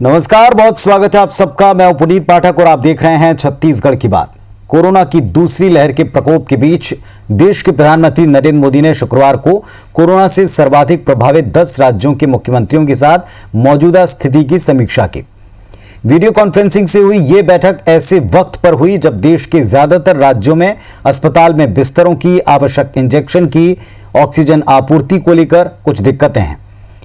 नमस्कार, बहुत स्वागत है आप सबका। मैं हूं पुनीत पाठक और आप देख रहे हैं छत्तीसगढ़ की बात। कोरोना की दूसरी लहर के प्रकोप के बीच देश के प्रधानमंत्री नरेंद्र मोदी ने शुक्रवार को कोरोना से सर्वाधिक प्रभावित 10 राज्यों के मुख्यमंत्रियों के साथ मौजूदा स्थिति की समीक्षा की। वीडियो कॉन्फ्रेंसिंग से हुई यह बैठक ऐसे वक्त पर हुई जब देश के ज्यादातर राज्यों में अस्पताल में बिस्तरों की, आवश्यक इंजेक्शन की, ऑक्सीजन आपूर्ति को लेकर कुछ दिक्कतें हैं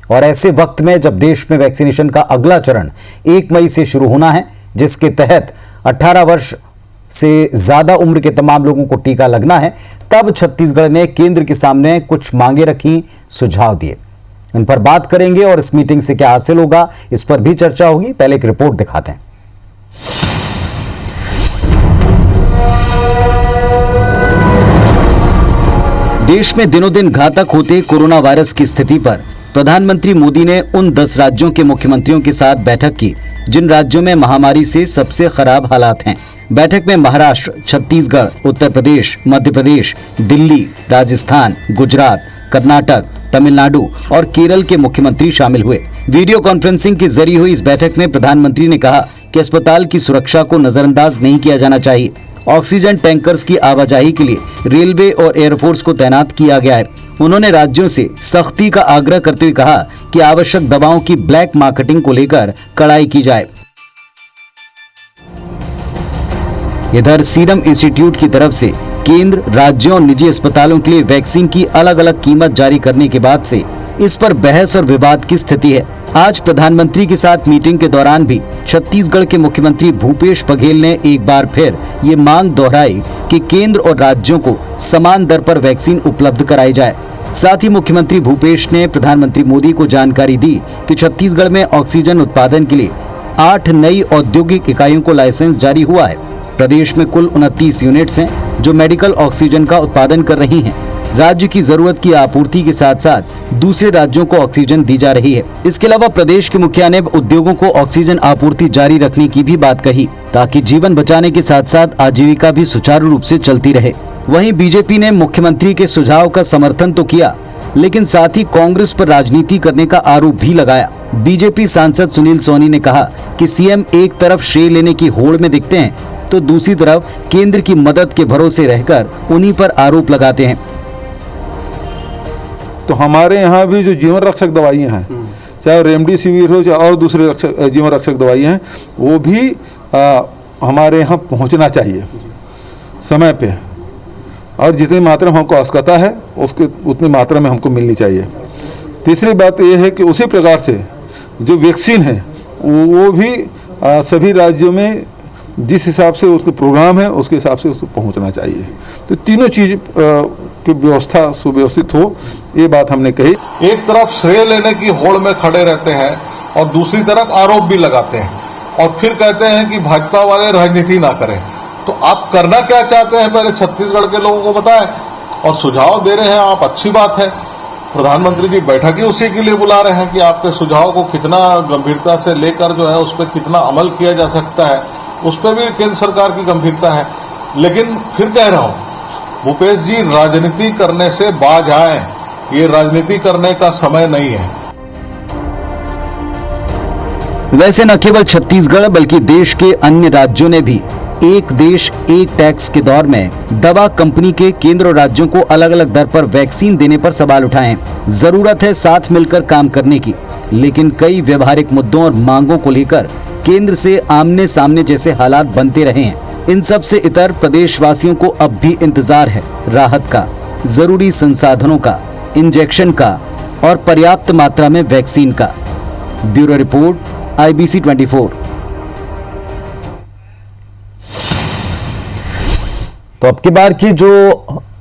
और ऐसे वक्त में जब देश में वैक्सीनेशन का अगला चरण 1 मई से शुरू होना है, जिसके तहत 18 वर्ष से ज्यादा उम्र के तमाम लोगों को टीका लगना है, तब छत्तीसगढ़ ने केंद्र के सामने कुछ मांगे रखी, सुझाव दिए। इन पर बात करेंगे और इस मीटिंग से क्या हासिल होगा, इस पर भी चर्चा होगी। पहले एक रिपोर्ट दिखाते हैं। देश में दिनों दिन घातक होते कोरोना वायरस की स्थिति पर प्रधानमंत्री मोदी ने उन 10 राज्यों के मुख्यमंत्रियों के साथ बैठक की जिन राज्यों में महामारी से सबसे खराब हालात हैं। बैठक में महाराष्ट्र, छत्तीसगढ़, उत्तर प्रदेश, मध्य प्रदेश, दिल्ली, राजस्थान, गुजरात, कर्नाटक, तमिलनाडु और केरल के मुख्यमंत्री शामिल हुए। वीडियो कॉन्फ्रेंसिंग के जरिए हुई इस बैठक में प्रधानमंत्री ने कहा कि अस्पताल की सुरक्षा को नजरअंदाज नहीं किया जाना चाहिए। ऑक्सीजन टैंकर्स की आवाजाही के लिए रेलवे और एयरफोर्स को तैनात किया गया है। उन्होंने राज्यों से सख्ती का आग्रह करते हुए कहा कि आवश्यक दवाओं की ब्लैक मार्केटिंग को लेकर कड़ाई की जाए। इधर सीरम इंस्टीट्यूट की तरफ से केंद्र, राज्यों और निजी अस्पतालों के लिए वैक्सीन की अलग अलग कीमत जारी करने के बाद से इस पर बहस और विवाद की स्थिति है। आज प्रधानमंत्री के साथ मीटिंग के दौरान भी छत्तीसगढ़ के मुख्यमंत्री भूपेश बघेल ने एक बार फिर ये मांग दोहराई कि केंद्र और राज्यों को समान दर पर वैक्सीन उपलब्ध कराई जाए। साथ ही मुख्यमंत्री भूपेश ने प्रधानमंत्री मोदी को जानकारी दी कि छत्तीसगढ़ में ऑक्सीजन उत्पादन के लिए 8 नई औद्योगिक इकाइयों को लाइसेंस जारी हुआ है। प्रदेश में कुल 29 यूनिट्स हैं जो मेडिकल ऑक्सीजन का उत्पादन कर रही हैं। राज्य की जरूरत की आपूर्ति के साथ साथ दूसरे राज्यों को ऑक्सीजन दी जा रही है। इसके अलावा प्रदेश के मुखिया ने उद्योगों को ऑक्सीजन आपूर्ति जारी रखने की भी बात कही ताकि जीवन बचाने के साथ साथ आजीविका भी सुचारू रूप से चलती रहे। वहीं बीजेपी ने मुख्यमंत्री के सुझाव का समर्थन तो किया, लेकिन साथ ही कांग्रेस पर राजनीति करने का आरोप भी लगाया। बीजेपी सांसद सुनील सोनी ने कहा कि सीएम एक तरफ श्रेय लेने की होड़ में दिखते हैं तो दूसरी तरफ केंद्र की मदद के भरोसे रहकर उन्हीं पर आरोप लगाते हैं। तो हमारे यहाँ भी जो जीवन रक्षक दवाइयाँ हैं, चाहे रेमडेसिविर हो चाहे और दूसरे जीवन रक्षक दवाइयाँ हैं, वो भी हमारे यहाँ पहुँचना चाहिए समय पे, और जितनी मात्रा में हमको आवश्यकता है उसके उतनी मात्रा में हमको मिलनी चाहिए। तीसरी बात यह है कि उसी प्रकार से जो वैक्सीन है वो भी सभी राज्यों में जिस हिसाब से उसके प्रोग्राम है उसके हिसाब से उसको पहुंचना चाहिए। तो तीनों चीज की व्यवस्था सुव्यवस्थित हो, ये बात हमने कही। एक तरफ श्रेय लेने की होड़ में खड़े रहते हैं और दूसरी तरफ आरोप भी लगाते हैं और फिर कहते हैं कि भाजपा वाले राजनीति ना करें। तो आप करना क्या चाहते हैं पहले छत्तीसगढ़ के लोगों को बताएं, और सुझाव दे रहे हैं आप, अच्छी बात है। प्रधानमंत्री जी बैठक ही उसी के लिए बुला रहे हैं कि आपके सुझाव को कितना गंभीरता से लेकर जो है उस पर कितना अमल किया जा सकता है, उस पर भी केंद्र सरकार की गंभीरता है। लेकिन फिर कह रहा हूं, भूपेश जी राजनीति करने से बाज आए, ये राजनीति करने का समय नहीं है। वैसे न केवल छत्तीसगढ़ बल्कि देश के अन्य राज्यों ने भी एक देश एक टैक्स के दौर में दवा कंपनी के केंद्र और राज्यों को अलग अलग दर पर वैक्सीन देने पर सवाल उठाए। जरूरत है साथ मिलकर काम करने की, लेकिन कई व्यवहारिक मुद्दों और मांगों को लेकर केंद्र से आमने सामने जैसे हालात बनते रहे हैं। इन सब से इतर प्रदेशवासियों को अब भी इंतजार है राहत का, जरूरी संसाधनों का, इंजेक्शन का और पर्याप्त मात्रा में वैक्सीन का। Bureau report, IBC 24। तो अब की बार की जो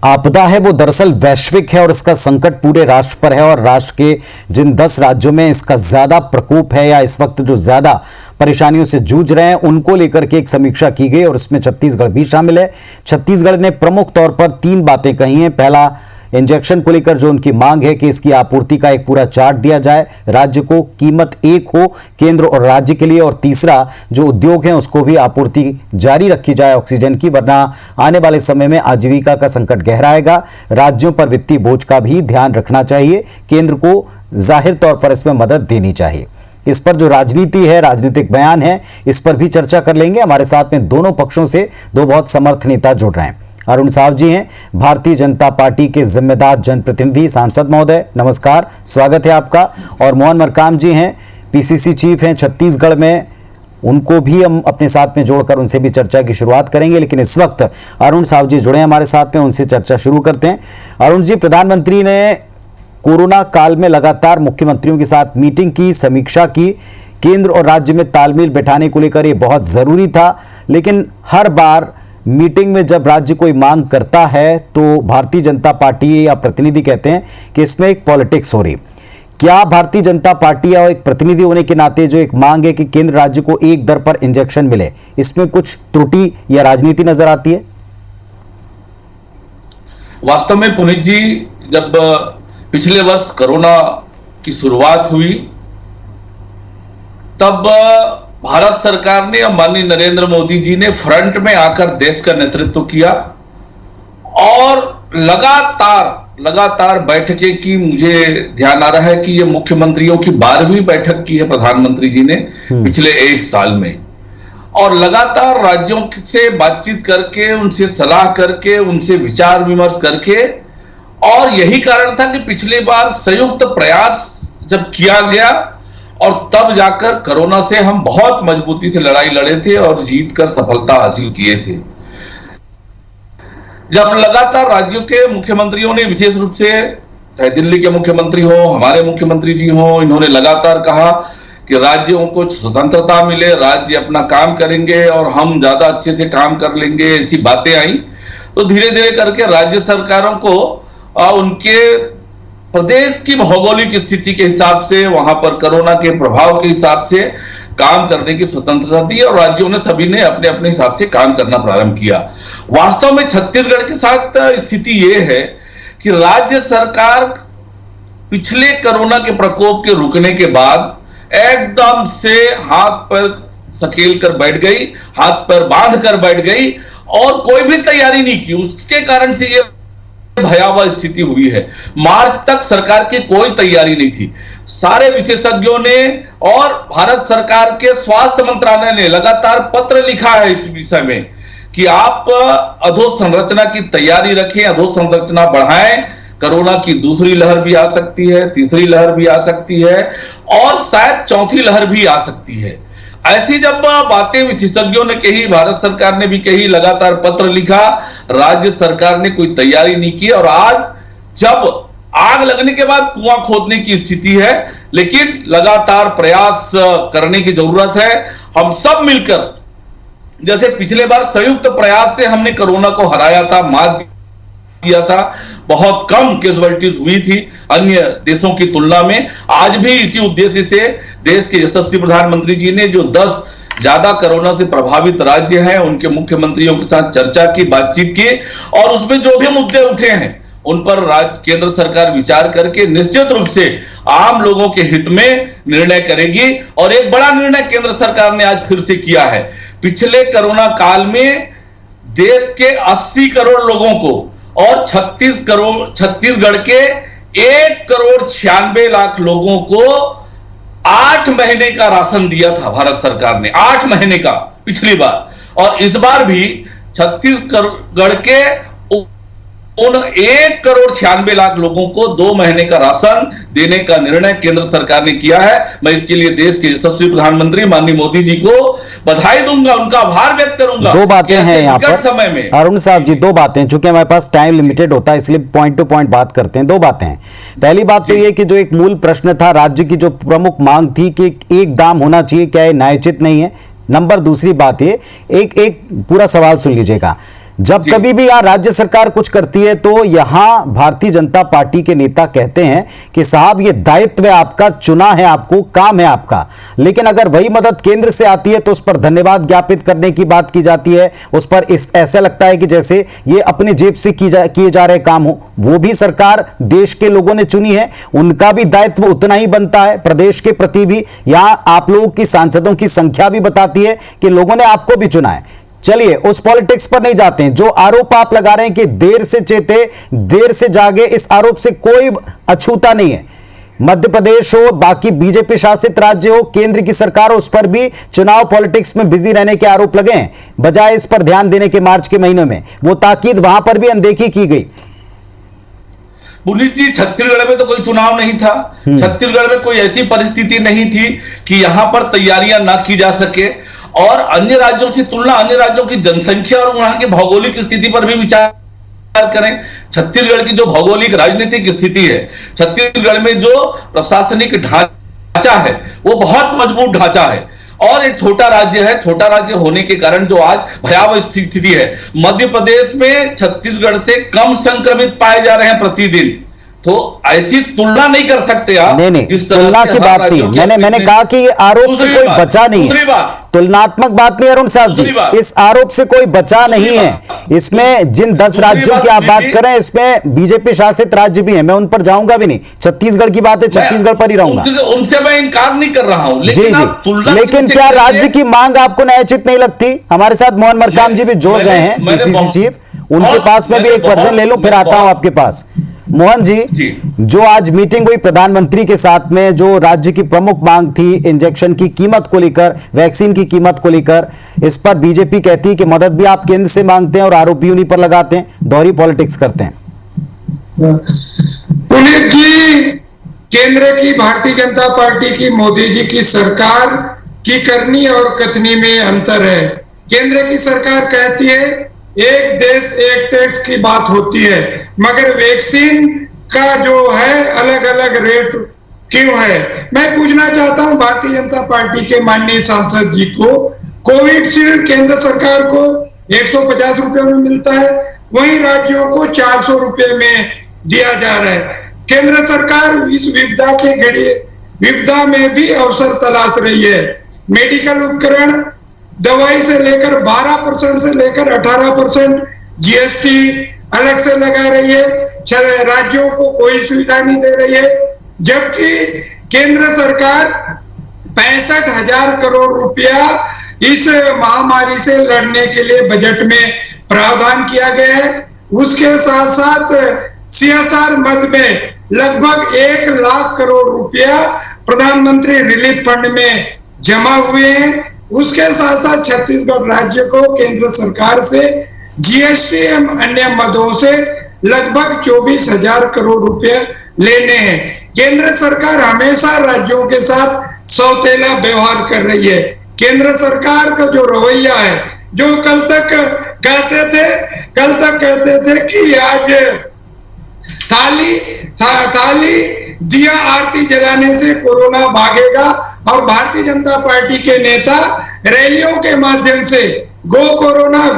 आपदा है वो दरअसल वैश्विक है और इसका संकट पूरे राष्ट्र पर है, और राष्ट्र के जिन 10 राज्यों में इसका ज्यादा प्रकोप है या इस वक्त जो ज्यादा परेशानियों से जूझ रहे हैं उनको लेकर के एक समीक्षा की गई और इसमें छत्तीसगढ़ भी शामिल है। छत्तीसगढ़ ने प्रमुख तौर पर 3 बातें कही हैं। पहला, इंजेक्शन को लेकर जो उनकी मांग है कि इसकी आपूर्ति का एक पूरा चार्ट दिया जाए, राज्य को कीमत एक हो केंद्र और राज्य के लिए, और तीसरा जो उद्योग है उसको भी आपूर्ति जारी रखी जाए ऑक्सीजन की, वरना आने वाले समय में आजीविका का संकट गहराएगा। राज्यों पर वित्तीय बोझ का भी ध्यान रखना चाहिए, केंद्र को जाहिर तौर पर इसमें मदद देनी चाहिए। इस पर जो राजनीति है, राजनीतिक बयान है, इस पर भी चर्चा कर लेंगे। हमारे साथ में दोनों पक्षों से दो बहुत समर्थ नेता जुड़ रहे हैं। अरुण साव जी हैं, भारतीय जनता पार्टी के जिम्मेदार जनप्रतिनिधि, सांसद महोदय, नमस्कार, स्वागत है आपका। और मोहन मरकाम जी हैं, पीसीसी चीफ हैं छत्तीसगढ़ में, उनको भी हम अपने साथ में जोड़कर उनसे भी चर्चा की शुरुआत करेंगे। लेकिन इस वक्त अरुण साव जी जुड़े हैं हमारे साथ में, उनसे चर्चा शुरू करते हैं। अरुण जी, प्रधानमंत्री ने कोरोना काल में लगातार मुख्यमंत्रियों के साथ मीटिंग की, समीक्षा की, केंद्र और राज्य में तालमेल बैठाने को लेकर ये बहुत ज़रूरी था। लेकिन हर बार मीटिंग में जब राज्य कोई मांग करता है तो भारतीय जनता पार्टी या प्रतिनिधि कहते हैं कि इसमें एक पॉलिटिक्स हो रही। क्या भारतीय जनता पार्टी या एक प्रतिनिधि होने के नाते जो एक मांग है कि केंद्र राज्य को एक दर पर इंजेक्शन मिले, इसमें कुछ त्रुटि या राजनीति नजर आती है? वास्तव में पुनीत जी, जब पिछले वर्ष कोरोना की शुरुआत हुई तब भारत सरकार ने और माननीय नरेंद्र मोदी जी ने फ्रंट में आकर देश का नेतृत्व किया और लगातार बैठकें की। मुझे ध्यान आ रहा है कि ये मुख्यमंत्रियों की 12वीं बैठक की है प्रधानमंत्री जी ने पिछले एक साल में, और लगातार राज्यों से बातचीत करके, उनसे सलाह करके, उनसे विचार विमर्श करके, और यही कारण था कि पिछली बार संयुक्त प्रयास जब किया गया और तब जाकर कोरोना से हम बहुत मजबूती से लड़ाई लड़े थे और जीत कर सफलता हासिल किए थे। जब लगातार राज्यों के मुख्यमंत्रियों ने, विशेष रूप से चाहे दिल्ली के मुख्यमंत्री हो, हमारे मुख्यमंत्री जी हो, इन्होंने लगातार कहा कि राज्यों को स्वतंत्रता मिले, राज्य अपना काम करेंगे और हम ज्यादा अच्छे से काम कर लेंगे, ऐसी बातें आई। तो धीरे धीरे करके राज्य सरकारों को उनके प्रदेश की भौगोलिक स्थिति के हिसाब से, वहां पर कोरोना के प्रभाव के हिसाब से काम करने की स्वतंत्रता दी और राज्यों ने सभी ने अपने अपने हिसाब से काम करना प्रारंभ किया। वास्तव में छत्तीसगढ़ के साथ स्थिति यह है कि राज्य सरकार पिछले कोरोना के प्रकोप के रुकने के बाद एकदम से हाथ पर सकेल कर बैठ गई, हाथ पर बांध कर बैठ गई और कोई भी तैयारी नहीं की। उसके कारण से ये भयावह स्थिति हुई है। मार्च तक सरकार की कोई तैयारी नहीं थी। सारे विशेषज्ञों ने और भारत सरकार के स्वास्थ्य मंत्रालय ने लगातार पत्र लिखा है इस विषय में कि आप अधोसंरचना की तैयारी रखें, अधोसंरचना बढ़ाएं। कोरोना की दूसरी लहर भी आ सकती है, तीसरी लहर भी आ सकती है और शायद चौथी लहर भी आ सकती है। ऐसी जब बातें विशेषज्ञों ने कही, भारत सरकार ने भी कही, लगातार पत्र लिखा, राज्य सरकार ने कोई तैयारी नहीं की और आज जब आग लगने के बाद कुआं खोदने की स्थिति है, लेकिन लगातार प्रयास करने की जरूरत है। हम सब मिलकर, जैसे पिछले बार संयुक्त प्रयास से हमने कोरोना को हराया था, मात दिया था, बहुत कम कैजुअलिटीज हुई थी अन्य देशों की तुलना में। आज भी इसी उद्देश्य से देश के यशस्वी प्रधानमंत्री जी ने जो 10 ज्यादा कोरोना से प्रभावित राज्य हैं उनके मुख्यमंत्रियों के साथ चर्चा की, बातचीत की और उसमें जो भी मुद्दे उठे हैं उन पर केंद्र सरकार विचार करके निश्चित रूप से आम लोगों के हित में निर्णय करेगी। और एक बड़ा निर्णय केंद्र सरकार ने आज फिर से किया है। पिछले कोरोना काल में देश के 80 करोड़ लोगों को और छत्तीसगढ़ के 1,96,00,000 लोगों को 8 महीने का राशन दिया था भारत सरकार ने, 8 महीने का पिछली बार। और इस बार भी छत्तीसगढ़ के उन 1,96,00,000 लोगों को 2 महीने का राशन देने का निर्णय केंद्र सरकार ने किया है। मैं इसके लिए देश के यशस्वी प्रधानमंत्री माननीय मोदी जी को बधाई दूंगा, उनका आभार व्यक्त करूंगा। दो बातें हैं यहाँ पर समय में। अरुण साहब जी, दो बातें, चूंकि हमारे पास टाइम लिमिटेड होता है इसलिए पॉइंट टू पॉइंट बात करते हैं। दो बातें हैं। पहली बात तो ये कि जो एक मूल प्रश्न था, राज्य की जो प्रमुख मांग थी कि एक दाम होना चाहिए, क्या ये न्यायोचित नहीं है? नंबर दूसरी बात ये, एक पूरा सवाल सुन लीजिएगा। जब कभी भी यहाँ राज्य सरकार कुछ करती है तो यहाँ भारतीय जनता पार्टी के नेता कहते हैं कि साहब ये दायित्व है आपका, चुना है आपको, काम है आपका। लेकिन अगर वही मदद केंद्र से आती है तो उस पर धन्यवाद ज्ञापित करने की बात की जाती है, उस पर ऐसा लगता है कि जैसे ये अपने जेब से किए जा रहे काम हो। वो भी सरकार देश के लोगों ने चुनी है, उनका भी दायित्व उतना ही बनता है प्रदेश के प्रति भी। यहाँ आप लोगों की सांसदों की संख्या भी बताती है कि लोगों ने आपको भी चुना है। चलिए उस पॉलिटिक्स पर नहीं जाते हैं। जो आरोप आप लगा रहे हैं कि देर से चेते देर से जागे, इस आरोप से कोई अछूता नहीं है। मध्य प्रदेश हो, बाकी बीजेपी शासित राज्य हो, केंद्र की सरकार हो, उस पर भी चुनाव पॉलिटिक्स में बिजी रहने के आरोप लगे हैं, बजाय इस पर ध्यान देने के मार्च के महीनों में वो ताकीद वहां पर भी अनदेखी की गई। पुनीत जी, छत्तीसगढ़ में तो कोई चुनाव नहीं था, छत्तीसगढ़ में कोई ऐसी परिस्थिति नहीं थी कि यहां पर तैयारियां ना की जा सके, और अन्य राज्यों से तुलना, अन्य राज्यों की जनसंख्या और वहां की भौगोलिक स्थिति पर भी विचार करें। छत्तीसगढ़ की जो भौगोलिक राजनीतिक स्थिति है, छत्तीसगढ़ में जो प्रशासनिक ढांचा है वो बहुत मजबूत ढांचा है, और एक छोटा राज्य है। छोटा राज्य होने के कारण जो आज भयावह स्थिति है, मध्य प्रदेश में छत्तीसगढ़ से कम संक्रमित पाए जा रहे हैं प्रतिदिन, तो ऐसी तुलना नहीं कर सकते आप। नहीं, इस तुलना की बात नहीं, मैंने कहा कि आरोप से कोई बचा नहीं है, तुलनात्मक बात नहीं अरुण साहब जी, इस आरोप से कोई बचा नहीं है। इसमें जिन 10 राज्यों की आप बात करें, इसमें बीजेपी शासित राज्य भी है, मैं उन पर जाऊंगा भी नहीं, छत्तीसगढ़ की बात है, छत्तीसगढ़ पर ही रहूंगा। उनसे मैं इनकार नहीं कर रहा हूं, लेकिन क्या राज्य की मांग आपको न्यायोचित नहीं लगती? हमारे साथ मोहन मरकाम जी भी जोड़ गए हैं, बीसीसी चीफ, उनके पास में भी एक वर्जन ले लूं, फिर आता हूं आपके पास। मोहन जी, जो आज मीटिंग हुई प्रधानमंत्री के साथ में, जो राज्य की प्रमुख मांग थी इंजेक्शन की कीमत को लेकर, वैक्सीन की कीमत को लेकर, इस पर बीजेपी कहती है कि मदद भी आप केंद्र से मांगते हैं और आरोप भी उन्हीं पर लगाते हैं, दोहरी पॉलिटिक्स करते हैं। पुनीत जी, केंद्र की भारतीय जनता पार्टी की, मोदी जी की सरकार की करनी और कथनी में अंतर है। केंद्र की सरकार कहती है एक देश एक टैक्स की बात होती है, मगर वैक्सीन का जो है अलग अलग रेट क्यों है? मैं पूछना चाहता हूं भारतीय जनता पार्टी के माननीय सांसद जी को, कोविशील्ड केंद्र सरकार को 150 रुपए में मिलता है, वहीं राज्यों को 400 रुपए में दिया जा रहा है। केंद्र सरकार इस विपदा में भी अवसर तलाश रही है। मेडिकल उपकरण, दवाई से लेकर 12% से लेकर 18% जीएसटी अलग से लगा रही है, राज्यों को कोई सुविधा नहीं दे रही है, जबकि केंद्र सरकार 65,000 करोड़ रुपया इस महामारी से लड़ने के लिए बजट में प्रावधान किया गया है। उसके साथ साथ CSR मद में लगभग 1 लाख करोड़ रुपया प्रधानमंत्री रिलीफ फंड में जमा हुए हैं। उसके साथ साथ छत्तीसगढ़ राज्य को केंद्र सरकार से जीएसटी एवं अन्य मदों से लगभग 24,000 करोड़ रुपए लेने हैं। केंद्र सरकार हमेशा राज्यों के साथ सौतेला व्यवहार कर रही है। केंद्र सरकार का जो रवैया है, जो कल तक कहते थे कि आज थाली दिया आरती जलाने से कोरोना भागेगा, और भारतीय जनता पार्टी के नेता रैलियों के माध्यम से गो कोरोना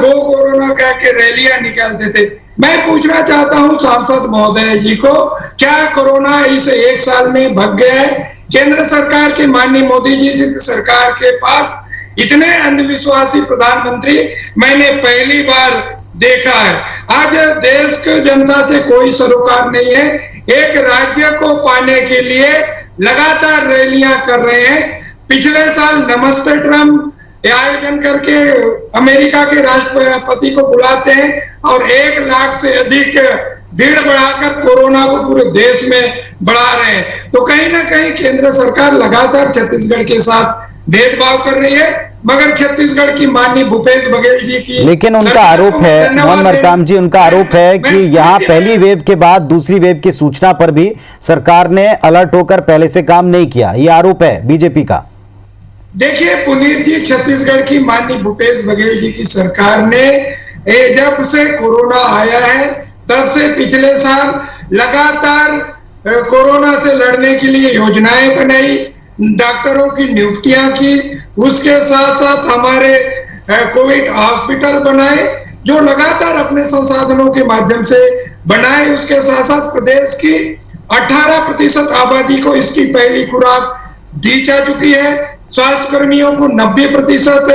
कह के रैलियां निकालते थे। मैं पूछना चाहता हूं सांसद महोदय जी को, क्या कोरोना इस 1 साल में भाग गया है? केंद्र सरकार के माननीय मोदी जी की सरकार के पास इतने अंधविश्वासी प्रधानमंत्री मैंने पहली बार देखा है। आज देश की जनता से कोई सरोकार नहीं है, एक राज्य को पाने के लिए लगातार रैलियां कर रहे हैं। पिछले साल नमस्ते ट्रम्प आयोजन करके अमेरिका के राष्ट्रपति को बुलाते हैं और 1 लाख से अधिक भीड़ बढ़ाकर कोरोना को पूरे देश में बढ़ा रहे हैं। तो कहीं ना कहीं केंद्र सरकार लगातार छत्तीसगढ़ के साथ भेदभाव कर रही है, मगर छत्तीसगढ़ की माननीय भूपेश बघेल जी की, लेकिन उनका आरोप है, मोहन मरकाम जी, उनका आरोप है कि यहाँ पहली वेव के बाद दूसरी वेव की सूचना पर भी सरकार ने अलर्ट होकर पहले से काम नहीं किया, ये आरोप है बीजेपी का। देखिए पुनीत जी, छत्तीसगढ़ की माननीय भूपेश बघेल जी की सरकार ने जब से कोरोना आया है तब से पिछले साल लगातार कोरोना से लड़ने के लिए योजनाएं बनाई, डॉक्टरों की नियुक्तियां की, उसके साथ साथ हमारे कोविड हॉस्पिटल बनाए जो लगातार अपने संसाधनों के माध्यम से बनाए। उसके साथ साथ प्रदेश की 18% आबादी को इसकी पहली खुराक दी जा चुकी है। स्वास्थ्य कर्मियों को 90%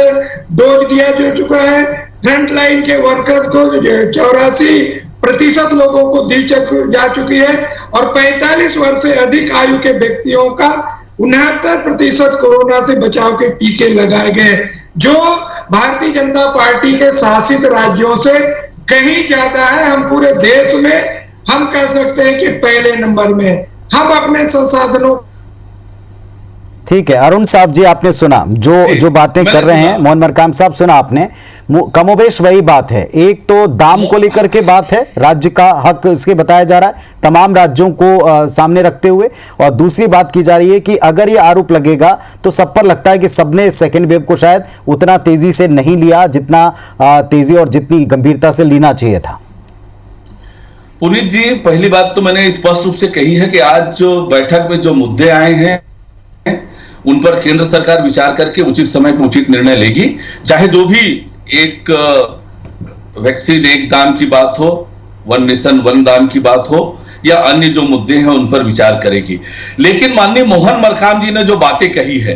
डोज दिया जा चुका है। फ्रंट लाइन के वर्कर्स को 84% लोगों को दी जा चुकी है और 45 वर्ष से अधिक आयु के व्यक्तियों का 69% कोरोना से बचाव के टीके लगाए गए, जो भारतीय जनता पार्टी के शासित राज्यों से कहीं ज्यादा है। हम पूरे देश में हम कह सकते हैं कि पहले नंबर में हम अपने संसाधनों। ठीक है अरुण साहब जी, आपने सुना जो बातें कर रहे हैं मोहन मरकाम साहब, सुना आपने, कमोबेश वही बात है। एक तो दाम को लेकर के बात है, राज्य का हक इसके बताया जा रहा है तमाम राज्यों को सामने रखते हुए, और दूसरी बात की जा रही है कि अगर ये आरोप लगेगा तो सब पर लगता है कि सबने सेकेंड वेव को शायद उतना तेजी से नहीं लिया जितना तेजी और जितनी गंभीरता से लेना चाहिए था। पुनीत जी, पहली बात तो मैंने स्पष्ट रूप से कही है कि आज जो बैठक में जो मुद्दे आए हैं उन पर केंद्र सरकार विचार करके उचित समय पर उचित निर्णय लेगी, चाहे जो भी एक वैक्सीन एक दाम की बात हो, वन नेशन वन दाम की बात हो, या अन्य जो मुद्दे हैं उन पर विचार करेगी। लेकिन माननीय मोहन मरकाम जी ने जो बातें कही है,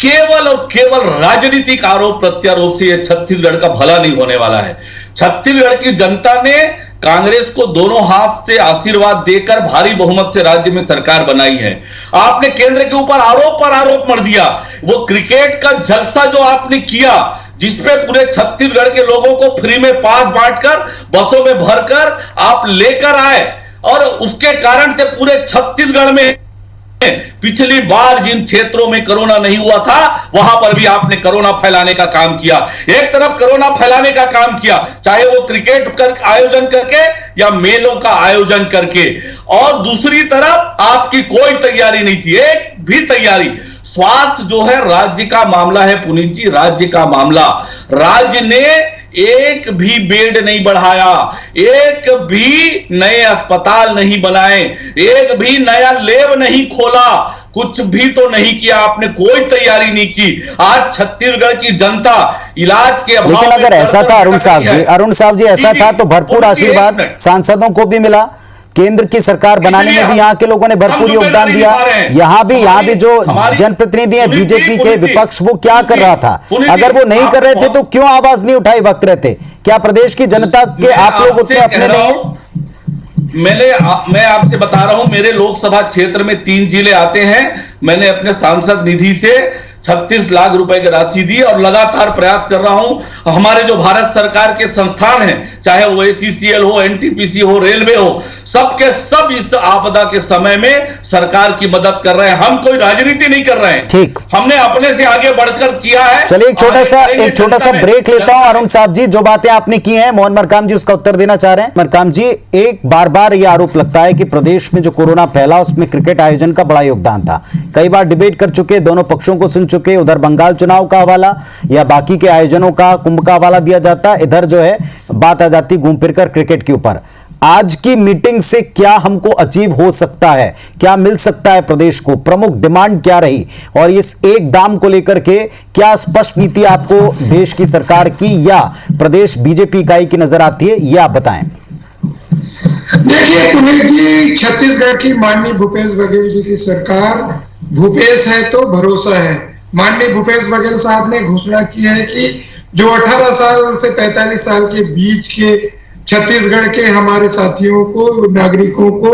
केवल और केवल राजनीतिक आरोप प्रत्यारोप से यह छत्तीसगढ़ का भला नहीं होने वाला है। छत्तीसगढ़ की जनता ने कांग्रेस को दोनों हाथ से आशीर्वाद देकर भारी बहुमत से राज्य में सरकार बनाई है। आपने केंद्र के ऊपर आरोप पर आरोप मर दिया। वो क्रिकेट का जलसा जो आपने किया, जिसपे पूरे छत्तीसगढ़ के लोगों को फ्री में पास बांटकर बसों में भरकर आप लेकर आए, और उसके कारण से पूरे छत्तीसगढ़ में पिछली बार जिन क्षेत्रों में कोरोना नहीं हुआ था वहां पर भी आपने कोरोना फैलाने का काम किया। एक तरफ कोरोना फैलाने का काम किया, चाहे वो क्रिकेट आयोजन करके या मेलों का आयोजन करके, और दूसरी तरफ आपकी कोई तैयारी नहीं थी, एक भी तैयारी। स्वास्थ्य जो है राज्य का मामला है पुनीत जी, राज्य का मामला। राज्य ने एक भी बेड नहीं बढ़ाया, एक भी नए अस्पताल नहीं बनाए, एक भी नया लैब नहीं खोला, कुछ भी तो नहीं किया आपने, कोई तैयारी नहीं की। आज छत्तीसगढ़ की जनता इलाज के अभाव, लेकिन अगर ऐसा था अरुण साहब जी ऐसा था तो भरपूर आशीर्वाद सांसदों को भी मिला, केंद्र की सरकार बनाने में भी यहाँ के लोगों ने भरपूर योगदान दिया। यहाँ भी जो जनप्रतिनिधि हैं बीजेपी के विपक्ष, वो क्या कर रहा था? अगर वो नहीं कर रहे थे तो क्यों आवाज नहीं उठाई वक्त रहते? क्या प्रदेश की जनता के आप लोग उतने अपने नहीं हैं? मैं आपसे बता रहा हूं, मेरे लोकसभा क्षेत्र में 3 जिले आते हैं। मैंने अपने सांसद निधि से 36 लाख रुपए की राशि दी और लगातार प्रयास कर रहा हूं। हमारे जो भारत सरकार के संस्थान हैं, चाहे वो ACCL हो, NTPC हो, रेलवे हो, सबके सब इस आपदा के समय में सरकार की मदद कर रहे हैं। हम कोई राजनीति नहीं कर रहे हैं, ठीक, हमने अपने से आगे बढ़कर किया है। चलिए एक छोटा सा ब्रेक लेता हूं। अरुण साहब जी, जो बातें आपने की हैं, मोहन मरकाम जी उसका उत्तर देना चाह रहे हैं। मरकाम जी, एक बार यह आरोप लगता है कि प्रदेश में जो कोरोना फैला उसमें क्रिकेट आयोजन का बड़ा योगदान था। कई बार डिबेट कर चुके, दोनों पक्षों को सुन चुके, उधर बंगाल चुनाव का हवाला या बाकी के आयोजनों का, कुंभ का हवाला दिया जाता, इधर जो है बात आ जाती घूम फिरकर क्रिकेट के ऊपर। आज की मीटिंग से क्या हमको अचीव हो सकता है, क्या मिल सकता है प्रदेश को? प्रमुख डिमांड क्या रही, और इस एक दाम को लेकर के क्या स्पष्ट नीति आपको देश की सरकार की या प्रदेश बीजेपी इकाई की नजर आती है, यह आप बताएं। देखिए पुनीत जी, छत्तीसगढ़ की माननीय भूपेश बघेल जी की सरकार, भूपेश है तो भरोसा है। माननीय भूपेश बघेल साहब ने घोषणा की है कि जो 18 साल से 45 साल के बीच के छत्तीसगढ़ के हमारे साथियों को, नागरिकों को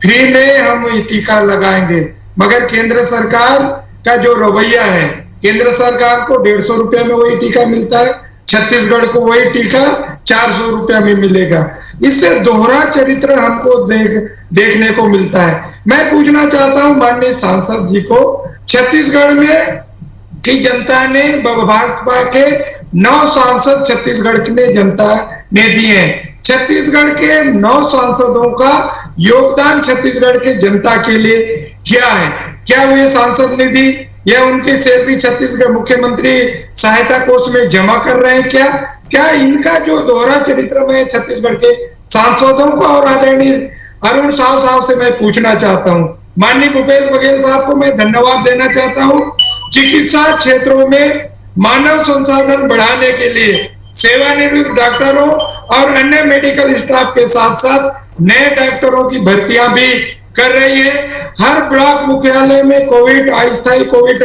फ्री में हम टीका लगाएंगे। मगर केंद्र सरकार का जो रवैया है, केंद्र सरकार को 150 रुपया में वही टीका मिलता है, छत्तीसगढ़ को वही टीका 400 रुपया में मिलेगा। इससे दोहरा चरित्र हमको देखने को मिलता है। मैं पूछना चाहता हूं माननीय सांसद जी को, छत्तीसगढ़ में की जनता ने, भाजपा के 9 सांसद छत्तीसगढ़ की जनता ने दिए हैं। छत्तीसगढ़ के 9 सांसदों का योगदान छत्तीसगढ़ के जनता के लिए क्या है? क्या वे सांसद निधि या उनकी सैलरी छत्तीसगढ़ मुख्यमंत्री सहायता कोष में जमा कर रहे हैं? क्या इनका जो दोहरा चरित्र में छत्तीसगढ़ के सांसदों को और आदरणीय अरुण साहब से मैं पूछना चाहता हूं। माननीय भूपेश बघेल साहब को मैं धन्यवाद देना चाहता हूं। चिकित्सा क्षेत्रों में मानव संसाधन बढ़ाने के लिए सेवानिवृत्त डॉक्टरों और अन्य मेडिकल स्टाफ के साथ साथ नए डॉक्टरों की भर्तियां भी कर रही है। हर ब्लॉक मुख्यालय में कोविड, अस्थायी कोविड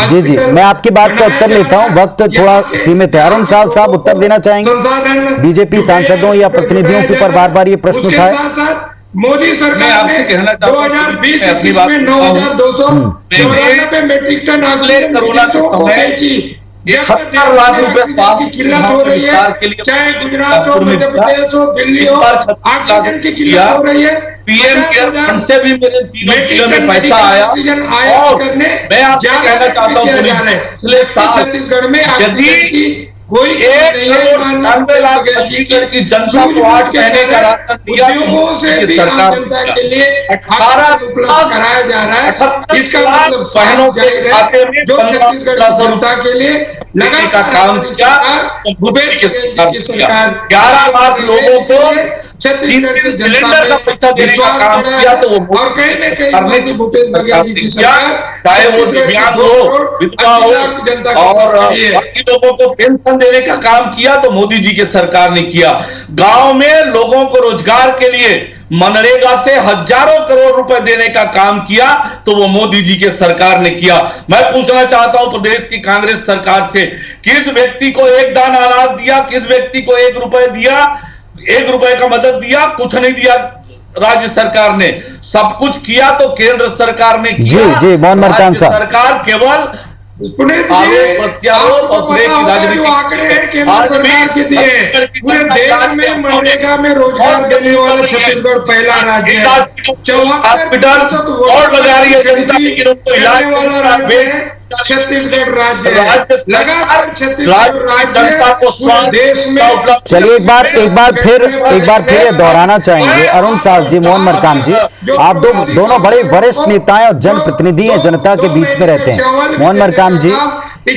जी, मैं आपकी बात का उत्तर लेता हूं, वक्त थोड़ा सीमित है। अरुण साहब उत्तर देना चाहेंगे बीजेपी सांसदों या प्रतिनिधियों के ऊपर बार ये प्रश्न उठाए? मोदी सरकार ने 2020-21 में 9,294 मेट्रिक टन ऑक्सीजन को बेची। 71 लाख रुपए की किल्लत हो रही है, चाहे गुजरात हो, मध्य प्रदेश हो, दिल्ली हो, ऑक्सीजन की किल्लत हो रही है। पीएम केयर फंड से भी मेरे 3 जिलों में पैसा आया। और मैं आपसे कहना चाहता हूँ पिछले साल छत्तीसगढ़ में यदि कोई 1,96,00,000 छत्तीसगढ़ की जनता को 8 महीने का राशन दिया उद्योगों से भी सरकार जनता के लिए 18 उपलब्ध कराया जा रहा है। 78 इसका लाख मतलब बहनों के खाते में जो छत्तीसगढ़ की जनता के लिए लगातार का काम किया। भूपेश बघेल की सरकार 11 लाख लोगों को छत्तीसगढ़ की सिलेंडर का पैसा देने का काम किया। तो वो और कहीं न कहीं भूपेश बघेल जी की सरकार, चाहे वो दिव्यांग हो, विधवा हो और बाकी लोगों को पेंशन देने का काम किया तो मोदी जी की सरकार ने किया। गांव में लोगों को रोजगार के लिए मनरेगा से हजारों करोड़ रुपए देने का काम किया तो वो मोदी जी के सरकार ने किया। मैं पूछना चाहता हूं प्रदेश की कांग्रेस सरकार से, किस व्यक्ति को 1 दाना अनाज दिया, किस व्यक्ति को 1 रुपए दिया, 1 रुपए का मदद दिया? कुछ नहीं दिया राज्य सरकार ने। सब कुछ किया तो केंद्र सरकार ने किया। जी मोहन मरकाम साहब, सरकार केवल प्रत्यारोप और आंकड़े हैं केंद्र सरकार के दिए। पूरे देश में मनरेगा में रोजगार देने वाला छत्तीसगढ़ पहला राज्य है। 74% और लगा रही है जनता वाला राज्य है छत्तीसगढ़ राज्य है। लगातार छत्तीसगढ़ राज्य पूरे देश में। चलिए एक बार फिर ये दोहराना चाहेंगे अरुण साहब जी, मोहन मरकाम जी, आप दोनों बड़े वरिष्ठ नेता हैं और जनप्रतिनिधि हैं, जनता के बीच में रहते हैं। मोहन मरकाम जी,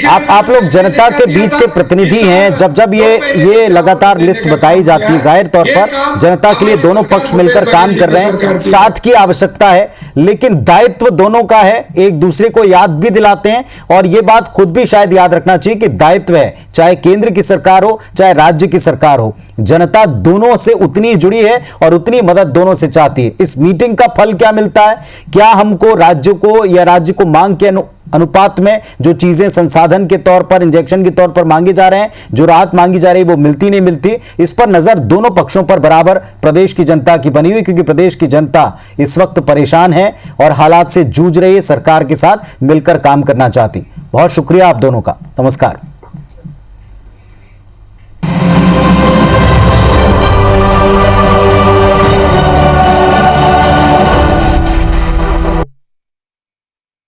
आप लोग जनता के बीच के प्रतिनिधि हैं। जब ये लगातार लिस्ट बताई जाती है, जाहिर तौर पर जनता के लिए दोनों पक्ष मिलकर काम कर रहे हैं, साथ की आवश्यकता है, लेकिन दायित्व दोनों का है, एक दूसरे को याद भी दिलाते हैं। और यह बात खुद भी शायद याद रखना चाहिए कि दायित्व है, चाहे केंद्र की सरकार हो चाहे राज्य की सरकार हो, जनता दोनों से उतनी जुड़ी है और उतनी मदद दोनों से चाहती है। इस मीटिंग का फल क्या मिलता है? क्या हमको राज्य को या राज्य को मांग के अनुपात में जो चीजें संसाधन के तौर पर, इंजेक्शन के तौर पर मांगे जा रहे हैं, जो राहत मांगी जा रही है वो मिलती नहीं मिलती? इस पर नजर दोनों पक्षों पर बराबर प्रदेश की जनता की बनी हुई, क्योंकि प्रदेश की जनता इस वक्त परेशान है और हालात से जूझ रही है, सरकार के साथ मिलकर काम करना चाहती। बहुत शुक्रिया आप दोनों का, नमस्कार।